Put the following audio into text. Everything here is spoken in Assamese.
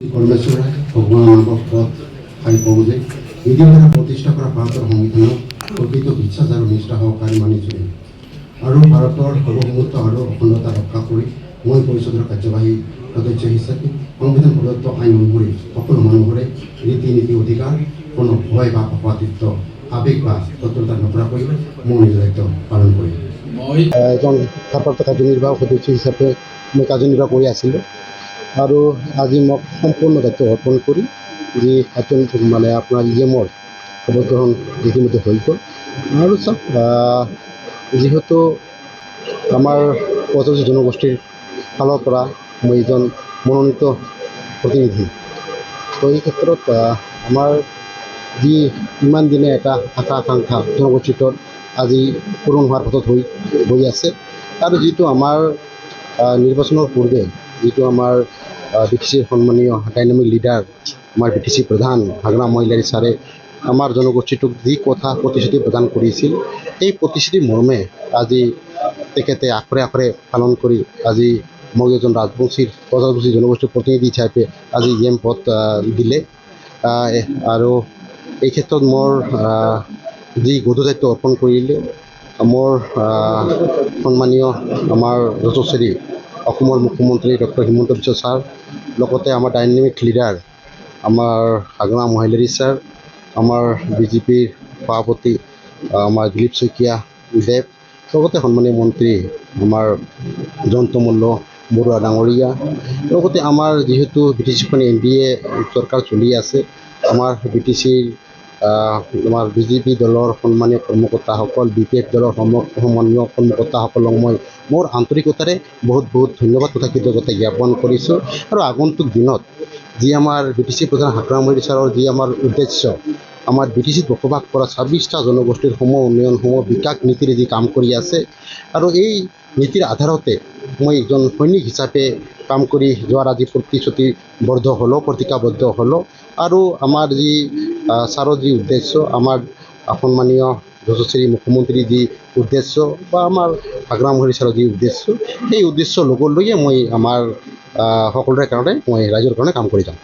পৰমেশ্বৰ ভগবান আমাক পথ খাই পাওঁ যে নিদিমে প্ৰতিষ্ঠা কৰা ভাৰতৰ সংবিধানক প্ৰকৃত বিশ্বাস আৰু নিষ্ঠা সহকাৰে মানি চলিম আৰু ভাৰতৰ সাৰ্বভৌমত্ব আৰু অখণ্ডতা ৰক্ষা কৰি মই পৰিষদৰ কাৰ্যবাহী সদস্য হিচাপে সংবিধান প্ৰদত্ত আইন অনুসৰি সকলো মানুহৰে ৰীতি নীতি অধিকাৰ কোনো ভয় বা পক্ষপাতিত্ব আৱেগ বা তৎপৰতা নকৰাকৈ মই নিজৰ দায়িত্ব পালন কৰিম। মই এজন ভাৰপ্ৰাপ্ত কাৰ্যনিৰ্বাহক সদস্য হিচাপে মই কাৰ্যনিৰ্বাহ কৰি আছিলোঁ আৰু আজি মোক সম্পূৰ্ণ দায়িত্ব অৰ্পণ কৰি যি মানে আপোনাৰ ইএমৰ শপত গ্ৰহণ ইতিমধ্যে হৈ গ'ল আৰু চাওক যিহেতু আমাৰ পঁচাশী জনগোষ্ঠীৰ ফালৰ পৰা মই এজন মনোনীত প্ৰতিনিধি, তো এই ক্ষেত্ৰত আমাৰ যি ইমান দিনে এটা আশা আকাংক্ষা জনগোষ্ঠীটোৰ আজি পূৰণ হোৱাৰ পথত হৈ আছে আৰু যিটো আমাৰ নিৰ্বাচনৰ পূৰ্বে যিটো আমাৰ বিটিচিৰ সন্মানীয় ডাইনামিক লিডাৰ আমাৰ বিটিচি প্ৰধান হাগ্ৰাম মহিলাৰী ছাৰে আমাৰ জনগোষ্ঠীটোক যি কথা প্ৰতিশ্ৰুতি প্ৰদান কৰিছিল এই প্ৰতিশ্ৰুতি মৰ্মে আজি তেখেতে আখৰে আখৰে পালন কৰি আজি মোক এজন ৰাজবংশী জনগোষ্ঠীৰ প্ৰতিনিধি হিচাপে আজি ইএম পদ দিলে আৰু এই ক্ষেত্ৰত মোৰ যি গধুৰ দায়িত্ব অৰ্পণ কৰিলে মোৰ সন্মানীয় আমাৰ যশস্বী অসমৰ মুখ্যমন্ত্ৰী ডক্টৰ হিমন্ত বিশ্ব ছাৰ, লগতে আমাৰ ডাইনামিক লিডাৰ আমাৰ হাগ্ৰাম মহিলাৰী ছাৰ, আমাৰ বিজেপিৰ সভাপতি আমাৰ দিলীপ শইকীয়া দেৱ, লগতে সন্মানীয় মন্ত্ৰী আমাৰ জয়ন্ত মল্ল বৰুৱা ডাঙৰীয়া, লগতে আমাৰ যিহেতু বিটিচিখন NDA চৰকাৰ চলি আছে, আমাৰ বিটিচিৰ আমাৰ বিজেপি দলৰ সন্মানীয় কৰ্মকৰ্তাসকল, BPF দলৰ সন্মানীয় কৰ্মকৰ্তাসকলক মই মোৰ আন্তৰিকতাৰে বহুত ধন্যবাদ তথা কৃতজ্ঞতা জ্ঞাপন কৰিছোঁ। আৰু আগন্তুক দিনত যি আমাৰ বিটিচি প্ৰধান হাগ্ৰাম মহিলাৰী ছাৰৰ যি আমাৰ উদ্দেশ্য আমাৰ বিটিচিত বসবাস কৰা 26টা জনগোষ্ঠীৰ উন্নয়ন বিকাশ নীতিৰে যি কাম কৰি আছে আৰু এই নীতিৰ আধাৰতে মই এজন সৈনিক হিচাপে কাম কৰি যোৱাৰ আজি প্ৰতিজ্ঞাবদ্ধ হ'লোঁ আৰু আমাৰ যি ছাৰৰ যি উদ্দেশ্য আমাৰ সন্মানীয় যশস্বী মুখ্যমন্ত্ৰীৰ যি উদ্দেশ্য বা আমাৰ হাগ্ৰাম মহিলাৰী ছাৰৰ যি উদ্দেশ্য সেই উদ্দেশ্য লগলৈয়ে মই আমাৰ সকলোৰে কাৰণে মই ৰাইজৰ কাৰণে কাম কৰি যাম।